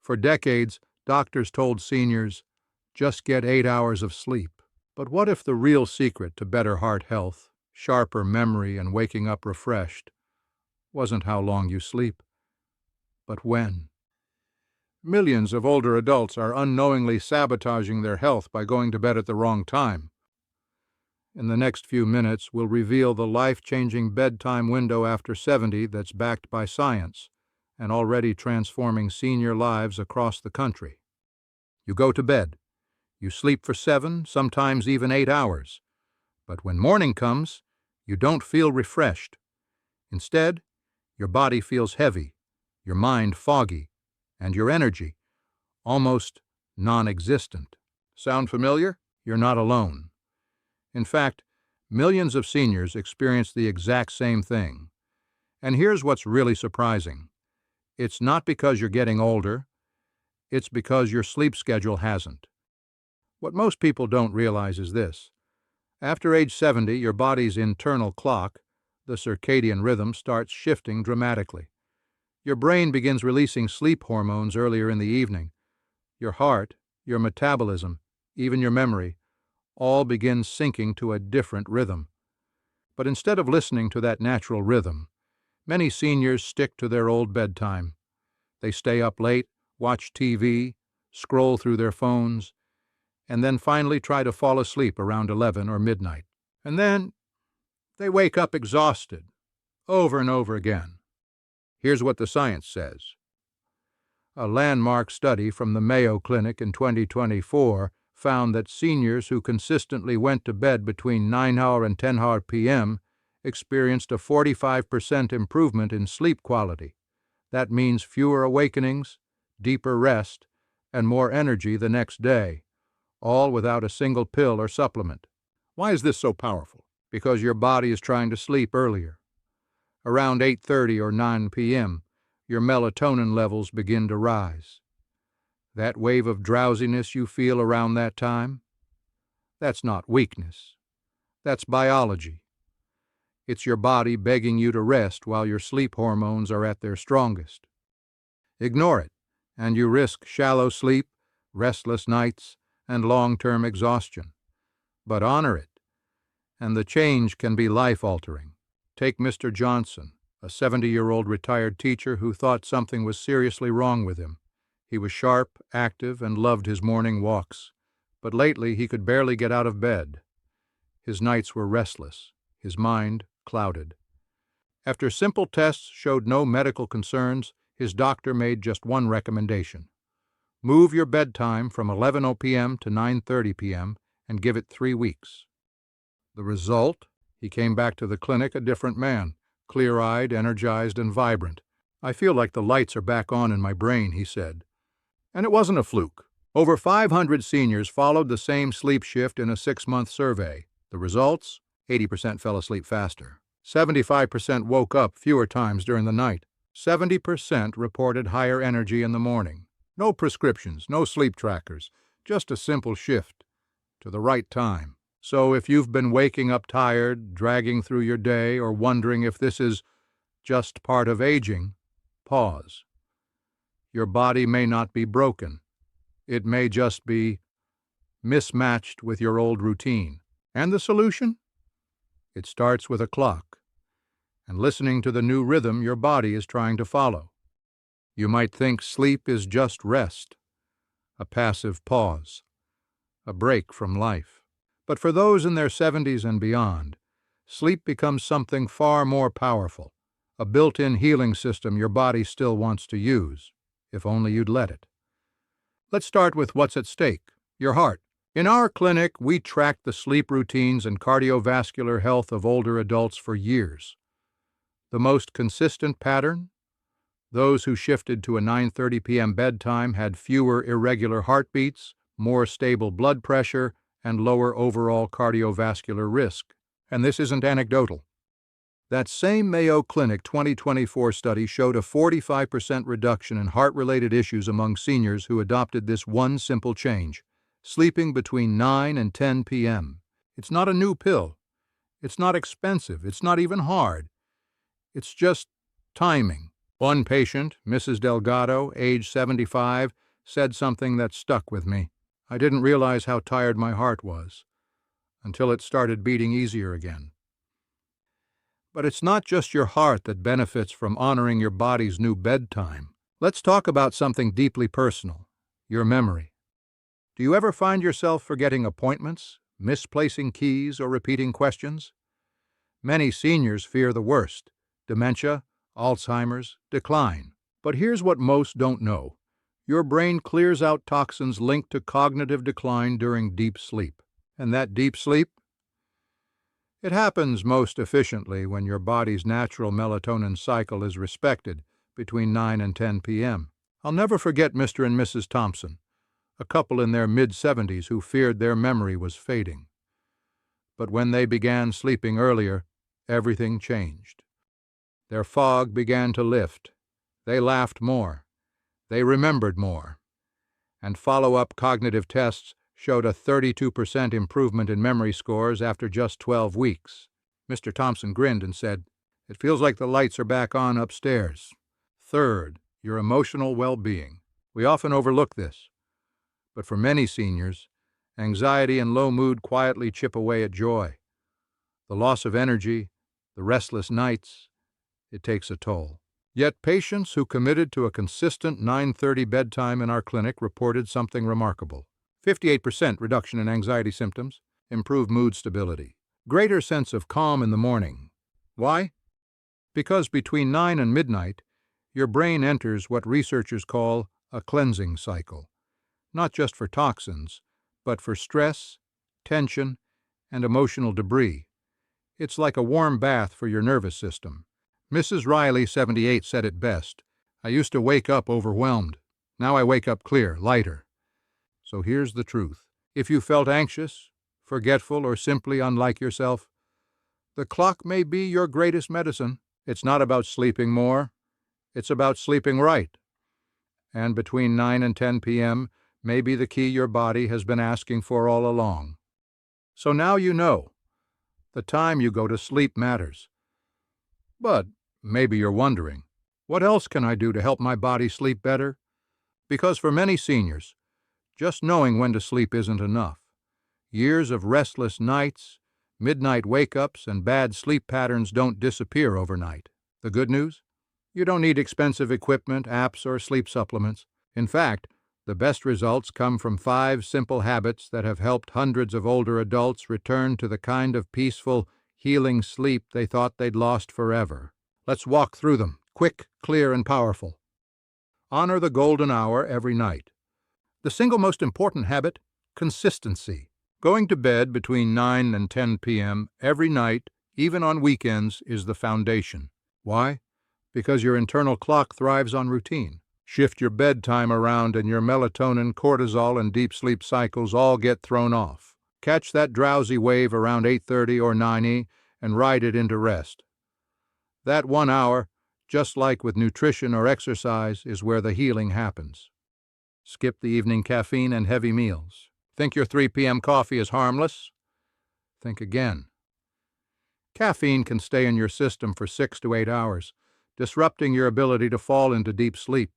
For decades, doctors told seniors, just get 8 hours of sleep. But what if the real secret to better heart health, sharper memory, and waking up refreshed wasn't how long you sleep, but when? Millions of older adults are unknowingly sabotaging their health by going to bed at the wrong time. In the next few minutes, we'll reveal the life-changing bedtime window after 70 that's backed by science and already transforming senior lives across the country. You go to bed. You sleep for 7, sometimes even 8 hours. But when morning comes, you don't feel refreshed. Instead, your body feels heavy, your mind foggy, and your energy almost non-existent. Sound familiar? You're not alone. In fact, millions of seniors experience the exact same thing. And here's what's really surprising. It's not because you're getting older, it's because your sleep schedule hasn't. What most people don't realize is this. After age 70, your body's internal clock, the circadian rhythm, starts shifting dramatically. Your brain begins releasing sleep hormones earlier in the evening. Your heart, your metabolism, even your memory, all begin syncing to a different rhythm. But instead of listening to that natural rhythm, many seniors stick to their old bedtime. They stay up late, watch TV, scroll through their phones, and then finally try to fall asleep around 11 or midnight. And then they wake up exhausted, over and over again. Here's what the science says. A landmark study from the Mayo Clinic in 2024 found that seniors who consistently went to bed between 9 and 10 p.m. experienced a 45% improvement in sleep quality. That means fewer awakenings, deeper rest, and more energy the next day, all without a single pill or supplement. Why is this so powerful? Because your body is trying to sleep earlier. Around 8:30 or 9 p.m., your melatonin levels begin to rise. That wave of drowsiness you feel around that time? That's not weakness. That's biology. It's your body begging you to rest while your sleep hormones are at their strongest. Ignore it, and you risk shallow sleep, restless nights, and long-term exhaustion. But honor it, and the change can be life-altering. Take Mr. Johnson, a 70-year-old retired teacher who thought something was seriously wrong with him. He was sharp, active, and loved his morning walks. But lately he could barely get out of bed. His nights were restless, his mind clouded. After simple tests showed no medical concerns, his doctor made just one recommendation. Move your bedtime from 11 p.m. to 9:30 p.m. and give it 3 weeks. The result? He came back to the clinic a different man, clear-eyed, energized, and vibrant. I feel like the lights are back on in my brain, he said. And it wasn't a fluke. Over 500 seniors followed the same sleep shift in a 6-month survey. The results? 80% fell asleep faster. 75% woke up fewer times during the night. 70% reported higher energy in the morning. No prescriptions, no sleep trackers, just a simple shift to the right time. So if you've been waking up tired, dragging through your day, or wondering if this is just part of aging, pause. Your body may not be broken. It may just be mismatched with your old routine. And the solution? It starts with a clock, and listening to the new rhythm your body is trying to follow. You might think sleep is just rest, a passive pause, a break from life. But for those in their 70s and beyond, sleep becomes something far more powerful, a built-in healing system your body still wants to use, if only you'd let it. Let's start with what's at stake, your heart. In our clinic, we tracked the sleep routines and cardiovascular health of older adults for years. The most consistent pattern? Those who shifted to a 9:30 p.m. bedtime had fewer irregular heartbeats, more stable blood pressure, and lower overall cardiovascular risk. And this isn't anecdotal. That same Mayo Clinic 2024 study showed a 45% reduction in heart-related issues among seniors who adopted this one simple change, sleeping between 9 and 10 p.m. It's not a new pill. It's not expensive. It's not even hard. It's just timing. One patient, Mrs. Delgado, age 75, said something that stuck with me. I didn't realize how tired my heart was until it started beating easier again. But it's not just your heart that benefits from honoring your body's new bedtime. Let's talk about something deeply personal, your memory. Do you ever find yourself forgetting appointments, misplacing keys, or repeating questions? Many seniors fear the worst: dementia, Alzheimer's, decline. But here's what most don't know. Your brain clears out toxins linked to cognitive decline during deep sleep. And that deep sleep? It happens most efficiently when your body's natural melatonin cycle is respected between 9 and 10 p.m. I'll never forget Mr. and Mrs. Thompson, a couple in their mid-70s who feared their memory was fading. But when they began sleeping earlier, everything changed. Their fog began to lift. They laughed more. They remembered more. And follow-up cognitive tests showed a 32% improvement in memory scores after just 12 weeks. Mr. Thompson grinned and said, "It feels like the lights are back on upstairs." Third, your emotional well-being. We often overlook this. But for many seniors, anxiety and low mood quietly chip away at joy. The loss of energy, the restless nights, it takes a toll. Yet patients who committed to a consistent 9:30 bedtime in our clinic reported something remarkable. 58% reduction in anxiety symptoms, improved mood stability, greater sense of calm in the morning. Why? Because between 9 and midnight, your brain enters what researchers call a cleansing cycle, not just for toxins, but for stress, tension, and emotional debris. It's like a warm bath for your nervous system. Mrs. Riley, 78, said it best. "I used to wake up overwhelmed. Now I wake up clear, lighter." So here's the truth. If you felt anxious, forgetful, or simply unlike yourself, the clock may be your greatest medicine. It's not about sleeping more. It's about sleeping right. And between 9 and 10 p.m. may be the key your body has been asking for all along. So now you know. The time you go to sleep matters. But maybe you're wondering, what else can I do to help my body sleep better? Because for many seniors, just knowing when to sleep isn't enough. Years of restless nights, midnight wake-ups, and bad sleep patterns don't disappear overnight. The good news? You don't need expensive equipment, apps, or sleep supplements. In fact, the best results come from 5 simple habits that have helped hundreds of older adults return to the kind of peaceful, healing sleep they thought they'd lost forever. Let's walk through them, quick, clear, and powerful. Honor the golden hour every night. The single most important habit: consistency. Going to bed between 9 and 10 p.m. every night, even on weekends, is the foundation. Why? Because your internal clock thrives on routine. Shift your bedtime around and your melatonin, cortisol, and deep sleep cycles all get thrown off. Catch that drowsy wave around 8:30 or 9 and ride it into rest. That 1 hour, just like with nutrition or exercise, is where the healing happens. Skip the evening caffeine and heavy meals. Think your 3 p.m. coffee is harmless? Think again. Caffeine can stay in your system for 6 to 8 hours, disrupting your ability to fall into deep sleep.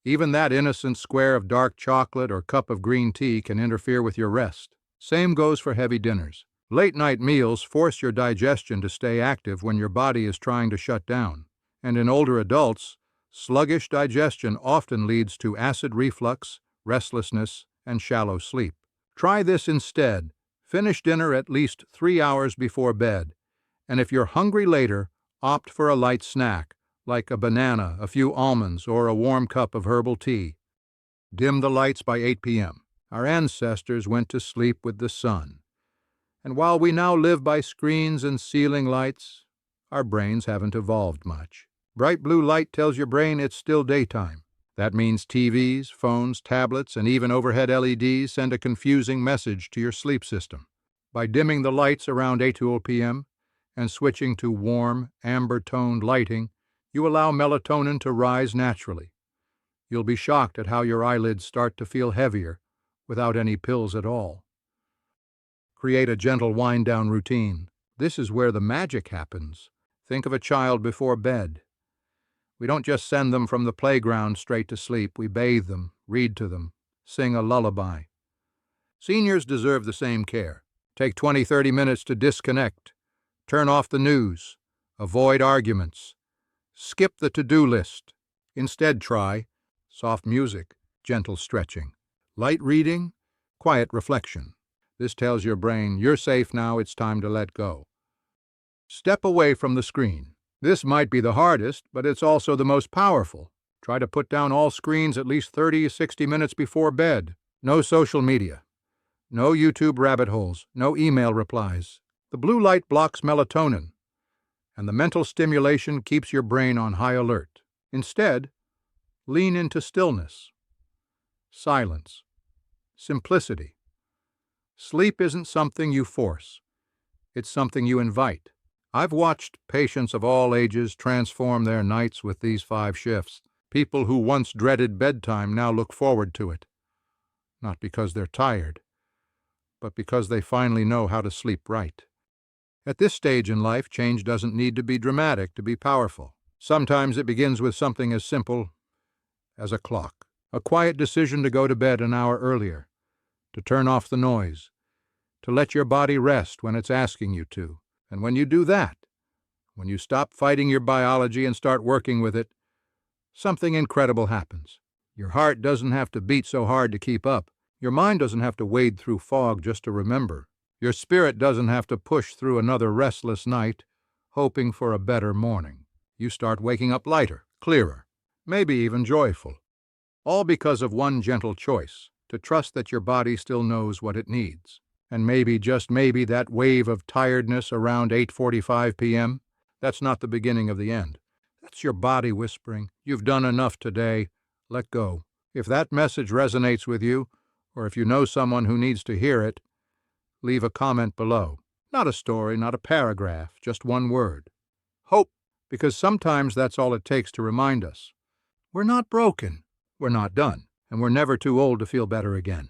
Even that innocent square of dark chocolate or cup of green tea can interfere with your rest. Same goes for heavy dinners. Late-night meals force your digestion to stay active when your body is trying to shut down. And in older adults, sluggish digestion often leads to acid reflux, restlessness, and shallow sleep. Try this instead. Finish dinner at least 3 hours before bed. And if you're hungry later, opt for a light snack, like a banana, a few almonds, or a warm cup of herbal tea. Dim the lights by 8 p.m. Our ancestors went to sleep with the sun. And while we now live by screens and ceiling lights, our brains haven't evolved much. Bright blue light tells your brain it's still daytime. That means TVs, phones, tablets, and even overhead LEDs send a confusing message to your sleep system. By dimming the lights around 8 p.m. and switching to warm, amber-toned lighting, you allow melatonin to rise naturally. You'll be shocked at how your eyelids start to feel heavier without any pills at all. Create a gentle wind-down routine. This is where the magic happens. Think of a child before bed. We don't just send them from the playground straight to sleep. We bathe them, read to them, sing a lullaby. Seniors deserve the same care. Take 20-30 minutes to disconnect. Turn off the news. Avoid arguments. Skip the to-do list. Instead try soft music, gentle stretching, light reading, quiet reflection. This tells your brain, you're safe now, it's time to let go. Step away from the screen. This might be the hardest, but it's also the most powerful. Try to put down all screens at least 30-60 minutes before bed. No social media. No YouTube rabbit holes. No email replies. The blue light blocks melatonin, and the mental stimulation keeps your brain on high alert. Instead, lean into stillness, silence, simplicity. Sleep isn't something you force. It's something you invite. I've watched patients of all ages transform their nights with these 5 shifts. People who once dreaded bedtime now look forward to it. Not because they're tired, but because they finally know how to sleep right. At this stage in life, change doesn't need to be dramatic to be powerful. Sometimes it begins with something as simple as a clock. A quiet decision to go to bed an hour earlier, to turn off the noise, to let your body rest when it's asking you to. And when you do that, when you stop fighting your biology and start working with it, something incredible happens. Your heart doesn't have to beat so hard to keep up. Your mind doesn't have to wade through fog just to remember. Your spirit doesn't have to push through another restless night, hoping for a better morning. You start waking up lighter, clearer, maybe even joyful. All because of one gentle choice, to trust that your body still knows what it needs. And maybe, just maybe, that wave of tiredness around 8:45 p.m., that's not the beginning of the end. That's your body whispering, you've done enough today, let go. If that message resonates with you, or if you know someone who needs to hear it, leave a comment below. Not a story, not a paragraph, just one word. Hope, because sometimes that's all it takes to remind us. We're not broken, we're not done, and we're never too old to feel better again.